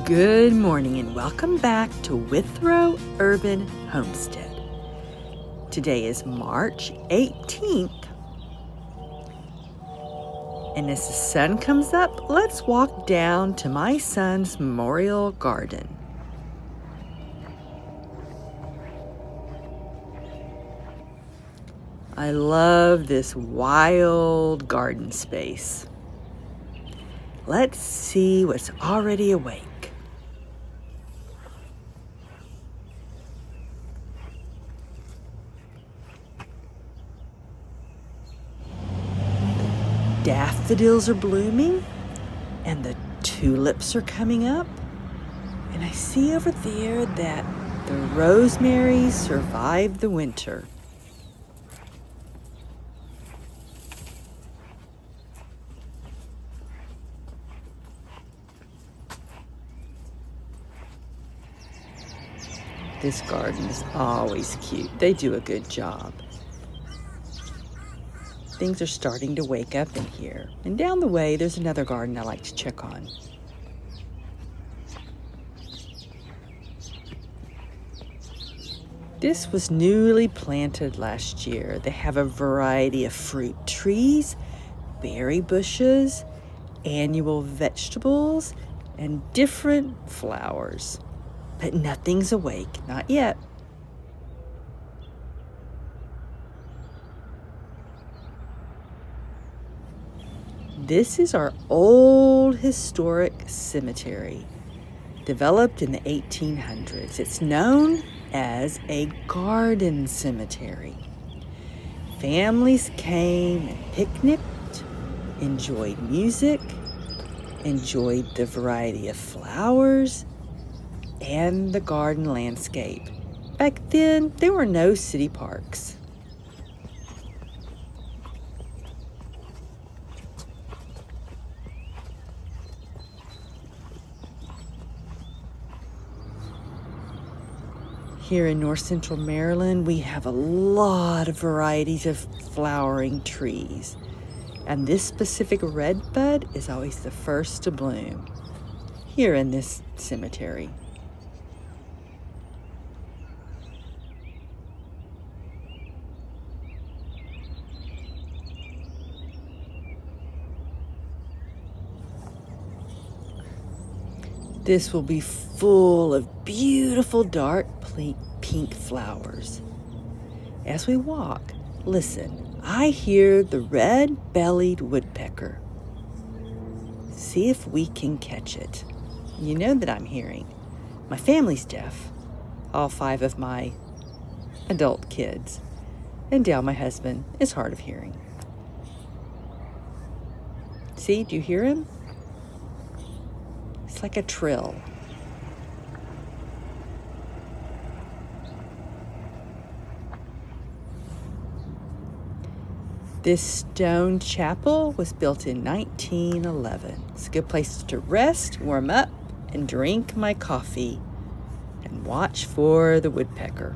Good morning and welcome back to Withrow Urban Homestead. Today is March 18th, and as the sun comes up, let's walk down to my son's memorial garden. I love this wild garden space. Let's see what's already awake. Daffodils are blooming and the tulips are coming up. And I see over there that the rosemary survived the winter. This garden is always cute. They do a good job. Things are starting to wake up in here. And down the way, there's another garden I like to check on. This was newly planted last year. They have a variety of fruit trees, berry bushes, annual vegetables, and different flowers. But nothing's awake, not yet. This is our old historic cemetery, developed in the 1800s. It's known as a garden cemetery. Families came and picnicked, enjoyed music, enjoyed the variety of flowers, and the garden landscape. Back then, there were no city parks. Here in North Central Maryland, we have a lot of varieties of flowering trees. And this specific redbud is always the first to bloom here in this cemetery. This will be full of beautiful dark pink flowers. As we walk, listen, I hear the red-bellied woodpecker. See if we can catch it. You know that I'm hearing. My family's deaf, all 5 of my adult kids, and Dale, my husband, is hard of hearing. See, do you hear him? It's like a trill. This stone chapel was built in 1911. It's a good place to rest, warm up, and drink my coffee and watch for the woodpecker.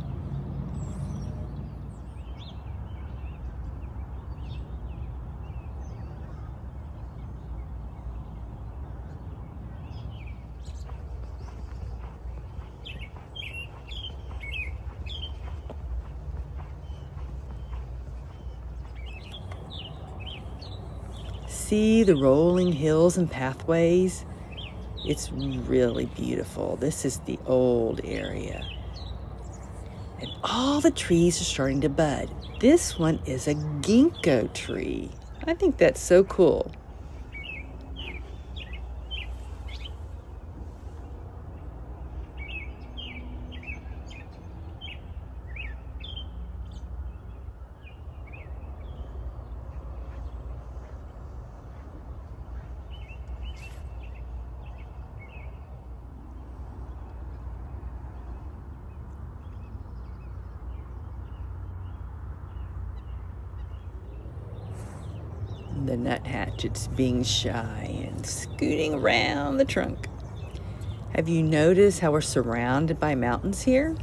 See the rolling hills and pathways? It's really beautiful. This is the old area. And all the trees are starting to bud. This one is a ginkgo tree. I think that's so cool. The nuthatch's being shy and scooting around the trunk. Have you noticed how we're surrounded by mountains here?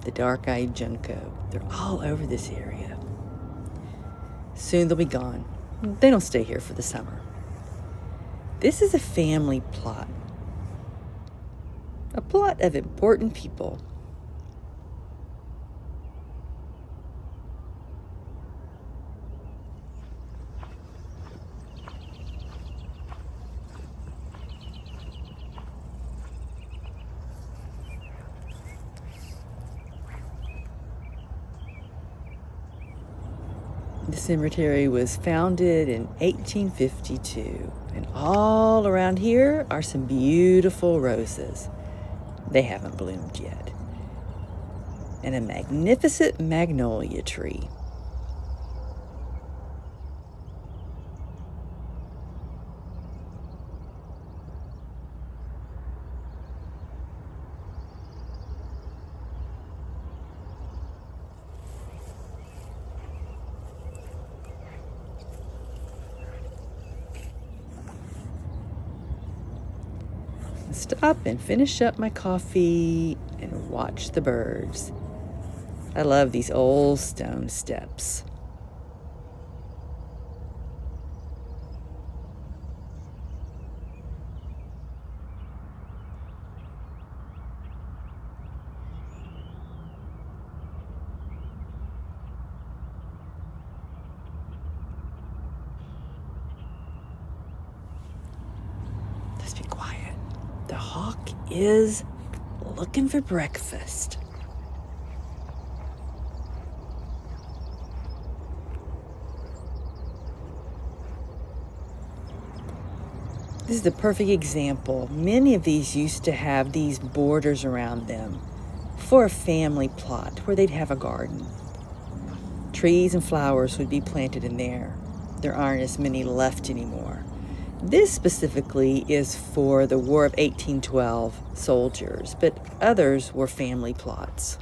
the dark-eyed junco. They're all over this area. Soon they'll be gone. They don't stay here for the summer. This is a family plot. A plot of important people. The cemetery was founded in 1852, and all around here are some beautiful roses. They haven't bloomed yet. And a magnificent magnolia tree. Stop and finish up my coffee and watch the birds. I love these old stone steps. Let's be quiet. The hawk is looking for breakfast. This is the perfect example. Many of these used to have these borders around them for a family plot where they'd have a garden. Trees and flowers would be planted in there. There aren't as many left anymore. This specifically is for the War of 1812 soldiers, but others were family plots.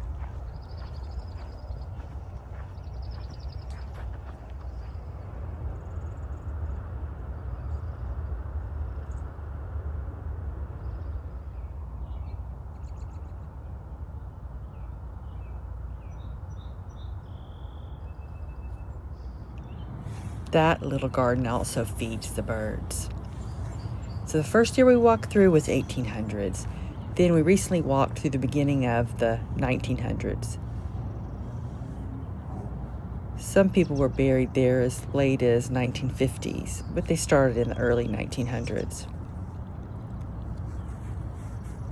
That little garden also feeds the birds. So the first year we walked through was 1800s. Then we recently walked through the beginning of the 1900s. Some people were buried there as late as 1950s, but they started in the early 1900s.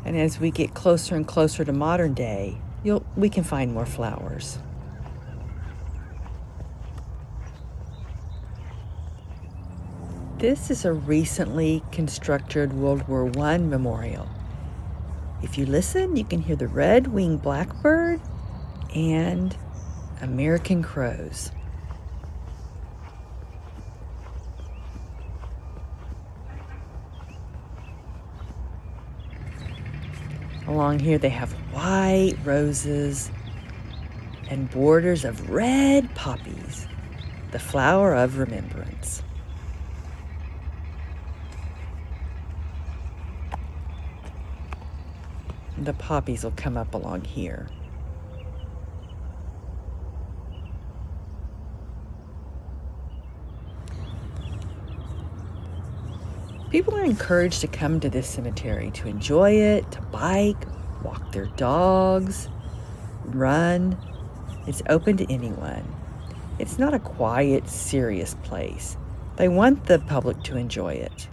And as we get closer and closer to modern day, we can find more flowers. This is a recently constructed World War I memorial. If you listen, you can hear the red-winged blackbird and American crows. Along here they have white roses and borders of red poppies, the flower of remembrance. The poppies will come up along here. People are encouraged to come to this cemetery to enjoy it, to bike, walk their dogs, run. It's open to anyone. It's not a quiet, serious place. They want the public to enjoy it.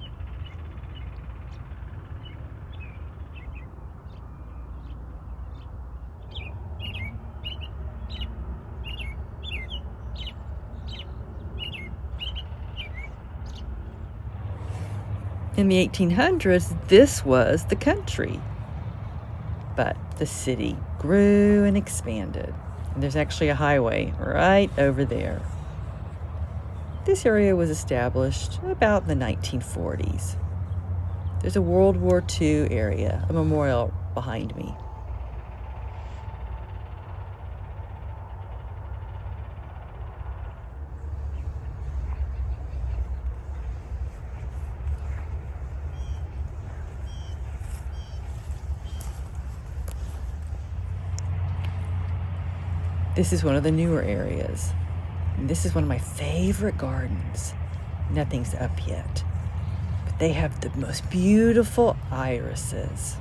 In the 1800s, this was the country. But the city grew and expanded. And there's actually a highway right over there. This area was established about the 1940s. There's a World War II area, a memorial behind me. This is one of the newer areas. And this is one of my favorite gardens. Nothing's up yet, but they have the most beautiful irises.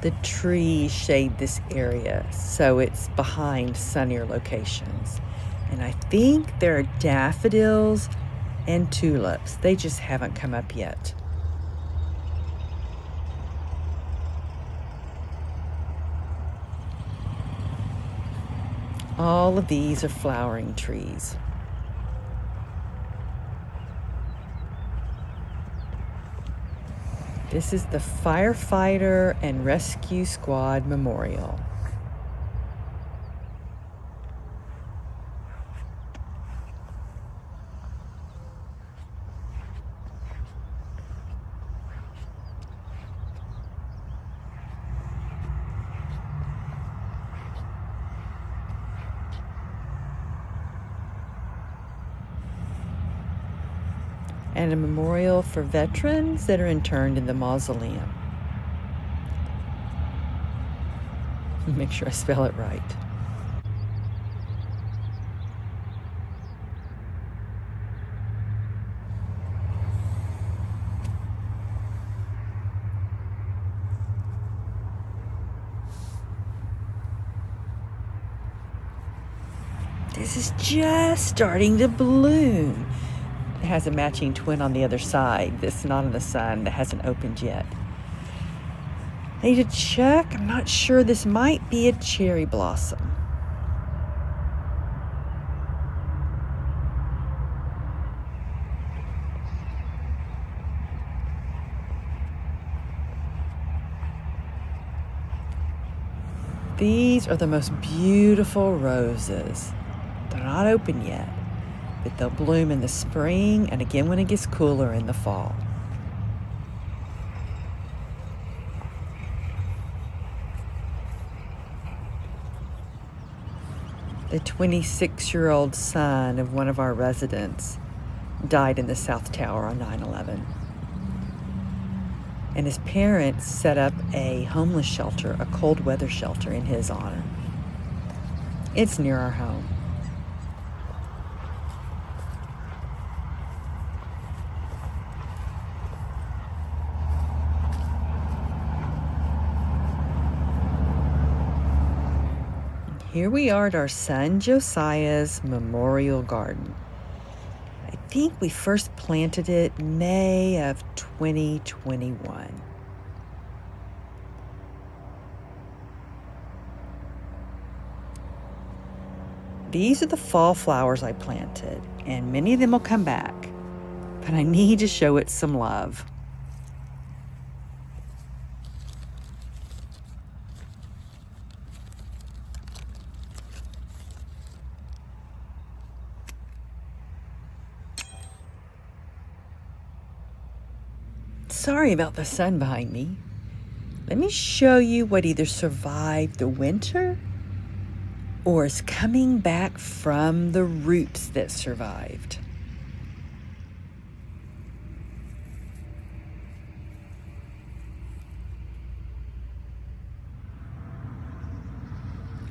The trees shade this area, so it's behind sunnier locations. And I think there are daffodils and tulips. They just haven't come up yet. All of these are flowering trees. This is the Firefighter and Rescue Squad Memorial. And a memorial for veterans that are interned in the mausoleum. Make sure I spell it right. This is just starting to bloom. It has a matching twin on the other side that's not in the sun, that hasn't opened yet. I need to check. I'm not sure. This might be a cherry blossom. These are the most beautiful roses. They're not open yet, but they'll bloom in the spring and again when it gets cooler in the fall. The 26-year-old son of one of our residents died in the South Tower on 9/11. And his parents set up a homeless shelter, a cold weather shelter in his honor. It's near our home. Here we are at our son Josiah's memorial garden. I think we first planted it May of 2021. These are the fall flowers I planted, and many of them will come back, but I need to show it some love. Sorry about the sun behind me. Let me show you what either survived the winter or is coming back from the roots that survived.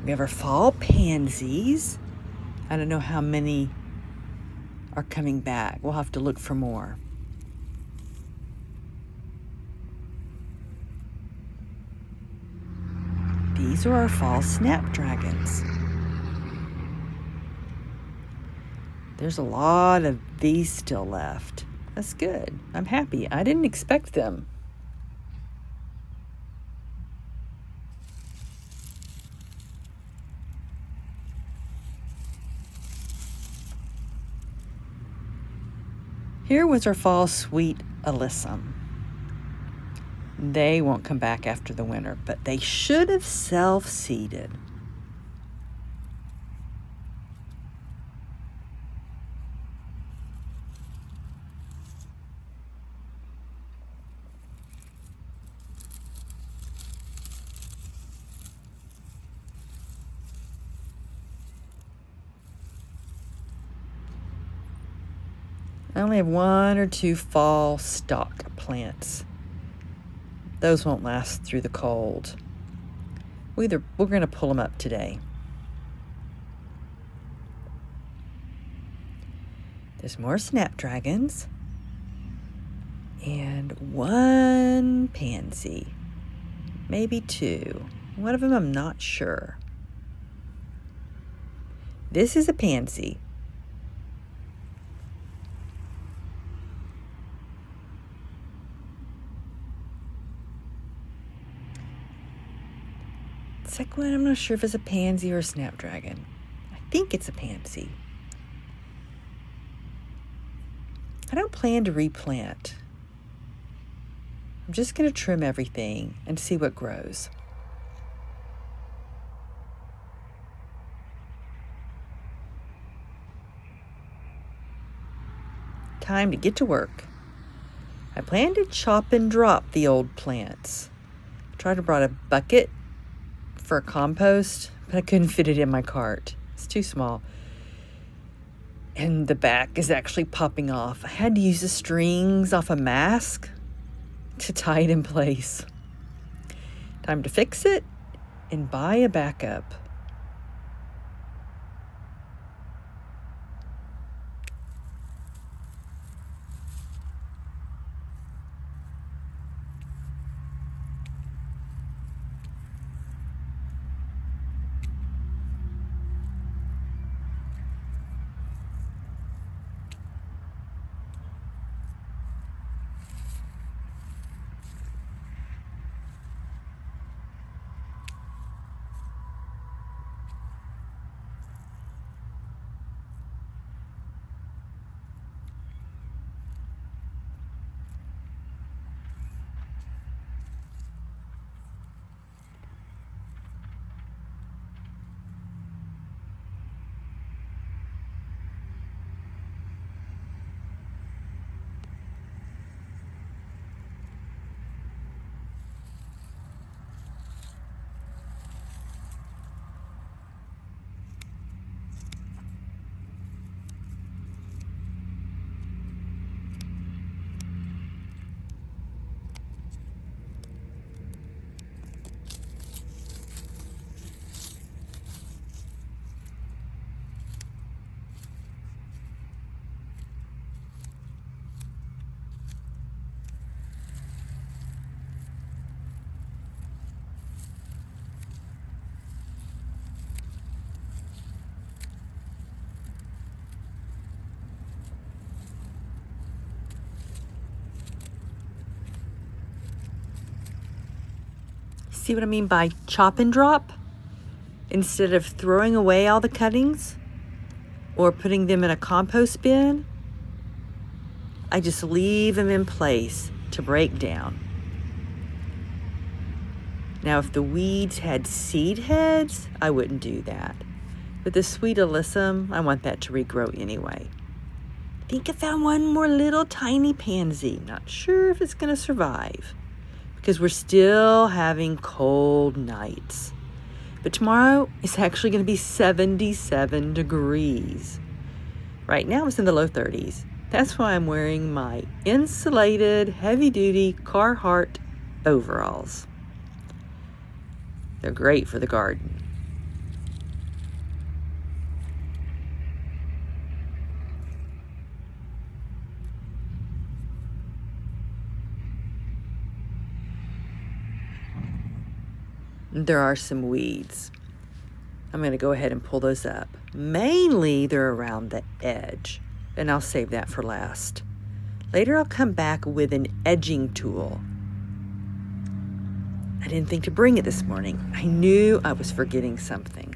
We have our fall pansies. I don't know how many are coming back. We'll have to look for more. These are our fall snapdragons. There's a lot of these still left. That's good. I'm happy. I didn't expect them. Here was our fall sweet alyssum. They won't come back after the winter, but they should have self-seeded. I only have 1 or 2 fall stock plants. Those won't last through the cold. We're going to pull them up today. There's more snapdragons and 1 pansy, maybe 2. One of them I'm not sure. This is a pansy. Second one, I'm not sure if it's a pansy or a snapdragon. I think it's a pansy. I don't plan to replant. I'm just going to trim everything and see what grows. Time to get to work. I plan to chop and drop the old plants. I tried to bring a bucket for compost, but I couldn't fit it in my cart. It's too small. And the back is actually popping off. I had to use the strings off a mask to tie it in place. Time to fix it and buy a backup. See what I mean by chop and drop? Instead of throwing away all the cuttings or putting them in a compost bin, I just leave them in place to break down. Now, if the weeds had seed heads, I wouldn't do that. But the sweet alyssum, I want that to regrow anyway. I think I found one more little tiny pansy. Not sure if it's going to survive, because we're still having cold nights. But tomorrow it's actually going to be 77 degrees. Right now it's in the low 30s. That's why I'm wearing my insulated, heavy-duty Carhartt overalls. They're great for the garden. There are some weeds. I'm going to go ahead and pull those up. Mainly they're around the edge, and I'll save that for last. Later I'll come back with an edging tool. I didn't think to bring it this morning. I knew I was forgetting something.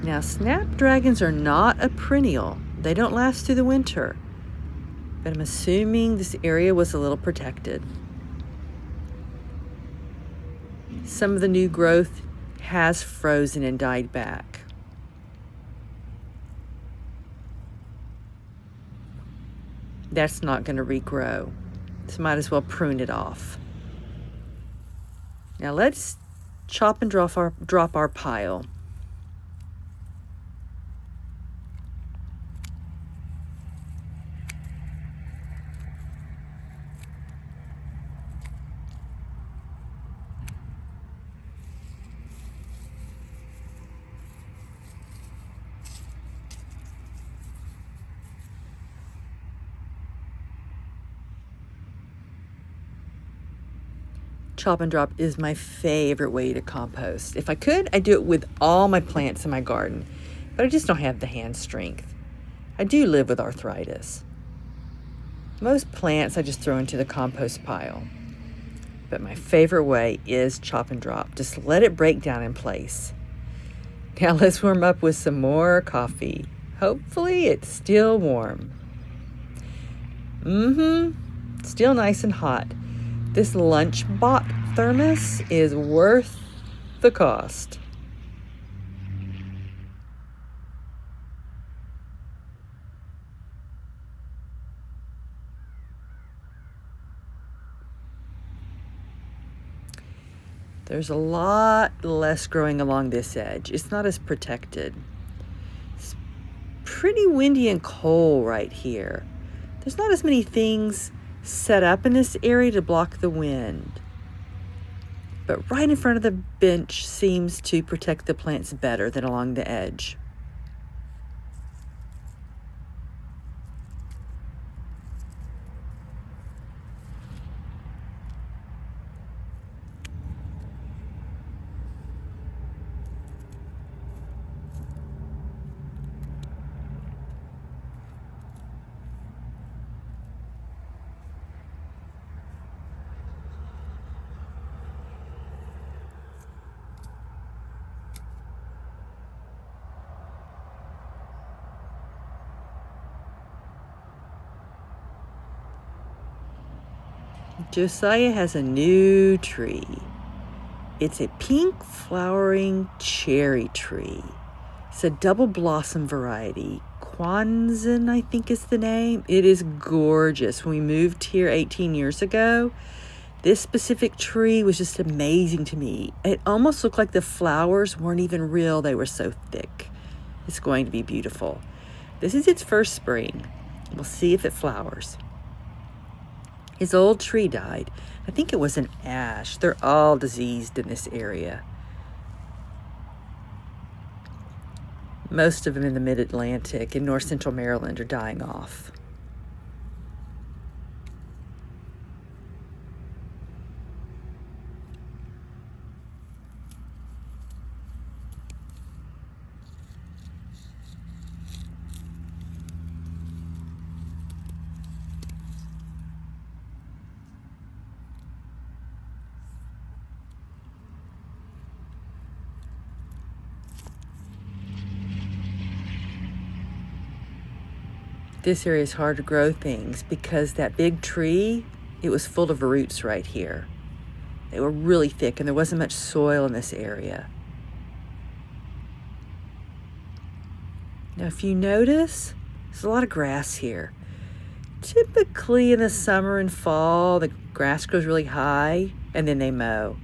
Now, snapdragons are not a perennial. They don't last through the winter. But I'm assuming this area was a little protected. Some of the new growth has frozen and died back. That's not going to regrow, so might as well prune it off. Now let's chop and drop our pile. Chop and drop is my favorite way to compost. If I could, I'd do it with all my plants in my garden, but I just don't have the hand strength. I do live with arthritis. Most plants I just throw into the compost pile, but my favorite way is chop and drop. Just let it break down in place. Now let's warm up with some more coffee. Hopefully it's still warm. Still nice and hot. This lunch-bot thermos is worth the cost. There's a lot less growing along this edge. It's not as protected. It's pretty windy and cold right here. There's not as many things set up in this area to block the wind. But right in front of the bench seems to protect the plants better than along the edge. Josiah has a new tree. It's a pink flowering cherry tree. It's a double blossom variety. Kwanzaa, I think is the name. It is gorgeous. When we moved here 18 years ago, this specific tree was just amazing to me. It almost looked like the flowers weren't even real. They were so thick. It's going to be beautiful. This is its first spring. We'll see if it flowers. His old tree died. I think it was an ash. They're all diseased in this area. Most of them in the mid-Atlantic and north central Maryland are dying off. This area is hard to grow things because that big tree, it was full of roots right here. They were really thick and there wasn't much soil in this area. Now, if you notice, there's a lot of grass here. Typically in the summer and fall, the grass grows really high and then they mow.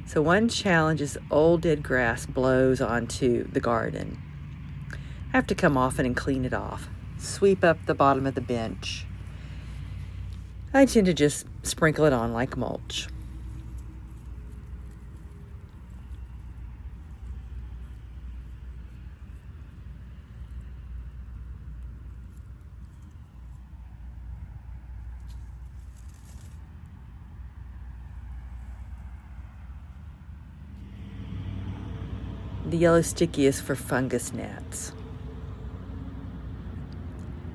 So one challenge is old dead grass blows onto the garden. I have to come often and clean it off. Sweep up the bottom of the bench. I tend to just sprinkle it on like mulch. The yellow sticky is for fungus gnats.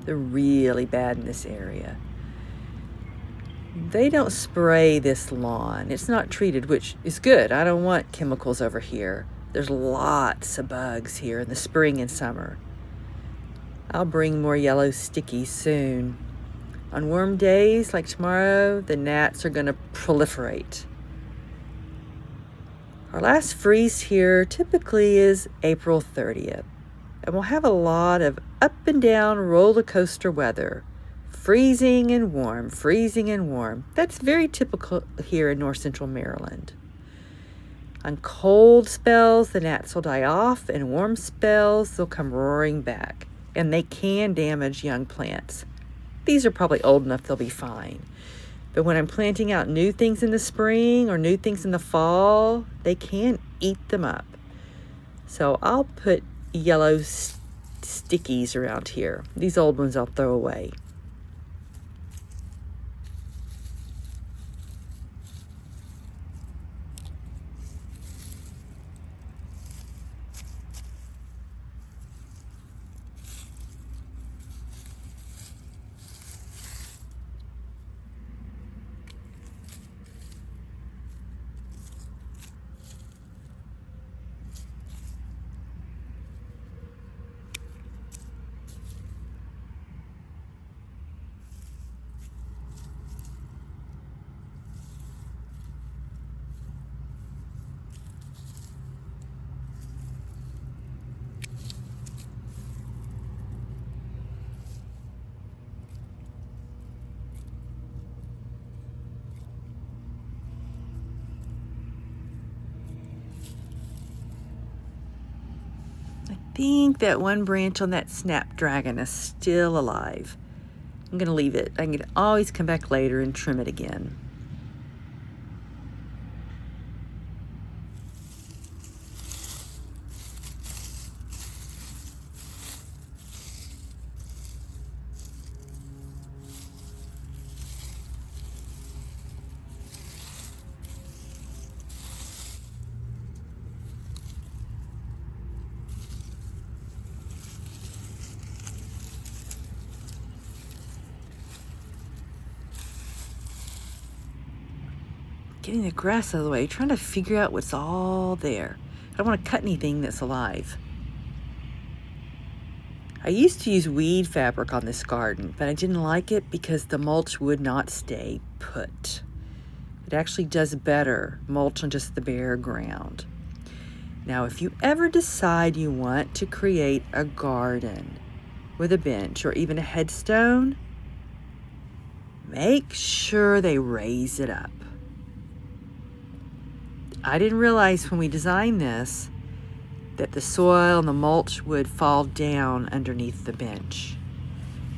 They're really bad in this area. They don't spray this lawn. It's not treated, which is good. I don't want chemicals over here. There's lots of bugs here in the spring and summer. I'll bring more yellow stickies soon. On warm days like tomorrow, the gnats are going to proliferate. Our last freeze here typically is April 30th, and we'll have a lot of up and down roller coaster weather. Freezing and warm, freezing and warm. That's very typical here in north central Maryland. On cold spells, the gnats will die off, and warm spells, they'll come roaring back, and they can damage young plants. These are probably old enough they'll be fine. But when I'm planting out new things in the spring or new things in the fall, they can eat them up. So I'll put yellow stickies around here. These old ones I'll throw away. I think that one branch on that snapdragon is still alive. I'm going to leave it. I can always come back later and trim it again. Getting the grass out of the way, trying to figure out what's all there. I don't want to cut anything that's alive. I used to use weed fabric on this garden, but I didn't like it because the mulch would not stay put. It actually does better mulch on just the bare ground. Now, if you ever decide you want to create a garden with a bench or even a headstone, make sure they raise it up. I didn't realize when we designed this that the soil and the mulch would fall down underneath the bench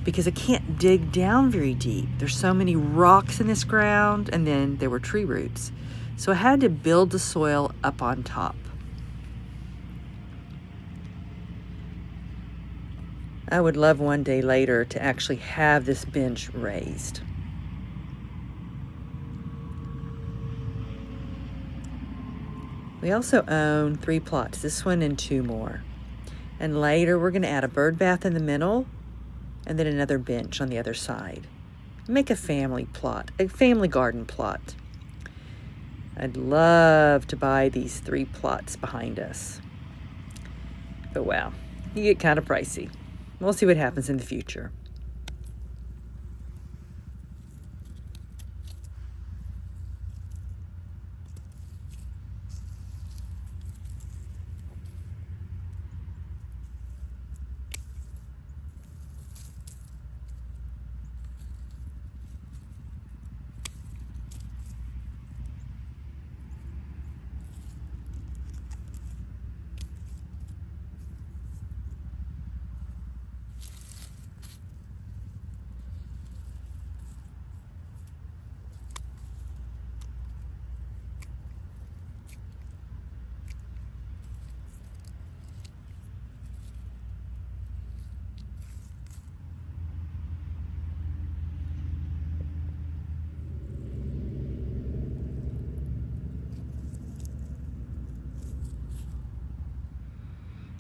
because I can't dig down very deep. There's so many rocks in this ground, and then there were tree roots. So I had to build the soil up on top. I would love one day later to actually have this bench raised. We also own 3 plots, this one and 2 more. And later we're going to add a bird bath in the middle and then another bench on the other side. Make a family plot, a family garden plot. I'd love to buy these 3 plots behind us. But wow, you get kind of pricey. We'll see what happens in the future.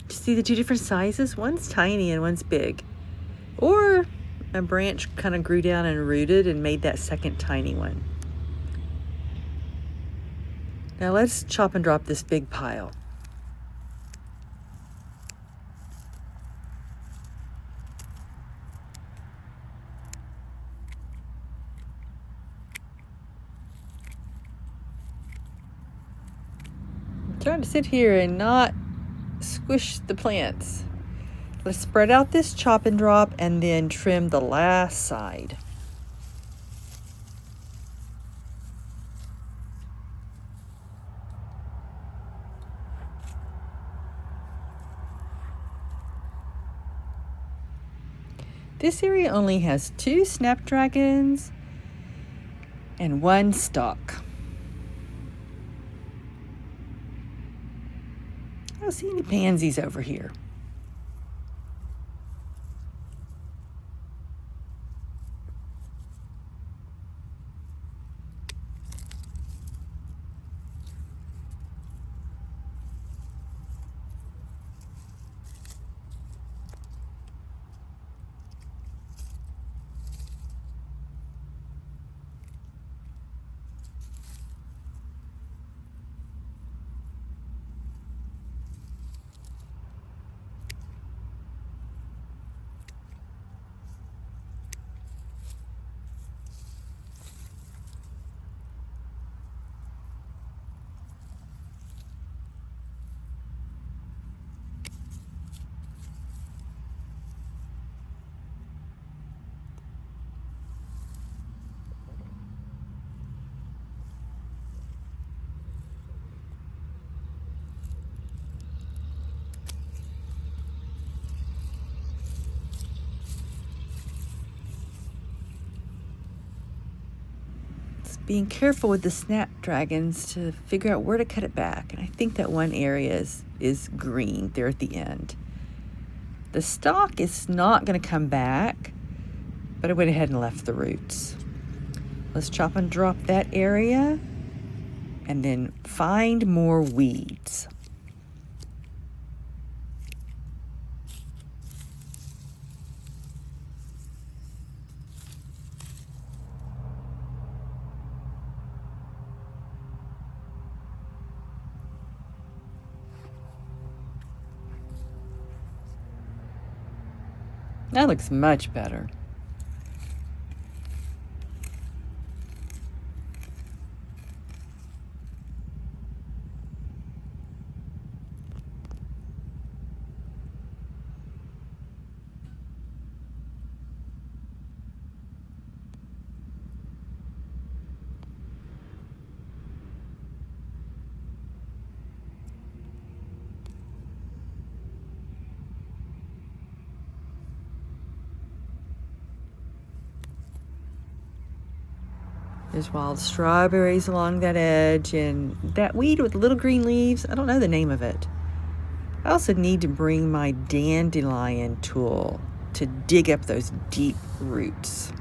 See the 2 different sizes? One's tiny and one's big. Or a branch kind of grew down and rooted and made that second tiny one. Now let's chop and drop this big pile. trying to sit here and not squish the plants. Let's spread out this chop and drop and then trim the last side. This area only has 2 snapdragons and 1 stalk. I don't see any pansies over here. Being careful with the snapdragons to figure out where to cut it back. And I think that one area is green there at the end. The stalk is not going to come back, but I went ahead and left the roots. Let's chop and drop that area and then find more weeds. That looks much better. There's wild strawberries along that edge, and that weed with little green leaves, I don't know the name of it. I also need to bring my dandelion tool to dig up those deep roots.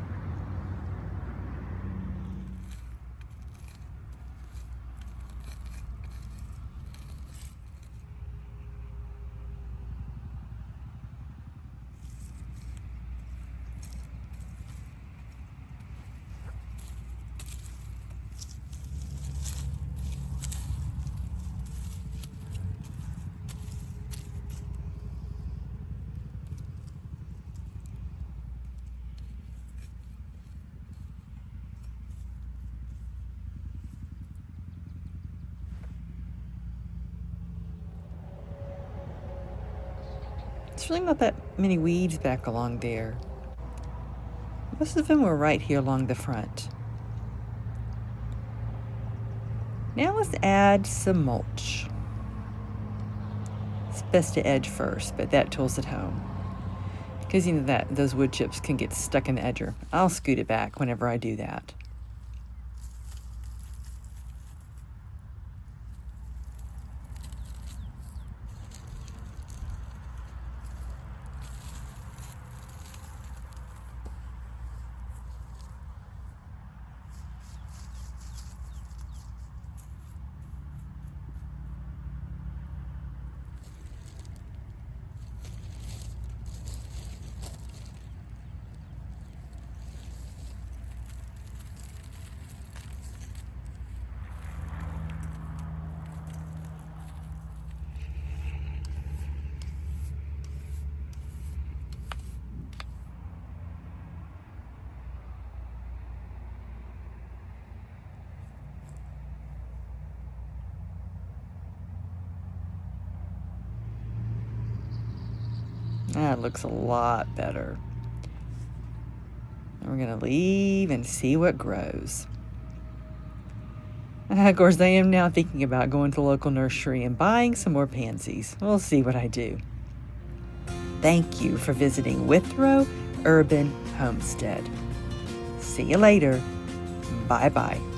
There's really not that many weeds back along there. Most of them were right here along the front. Now let's add some mulch. It's best to edge first, but that tool's at home. Because you know that those wood chips can get stuck in the edger. I'll scoot it back whenever I do that. That looks a lot better. And we're going to leave and see what grows. Of course, I am now thinking about going to the local nursery and buying some more pansies. We'll see what I do. Thank you for visiting Withrow Urban Homestead. See you later. Bye-bye.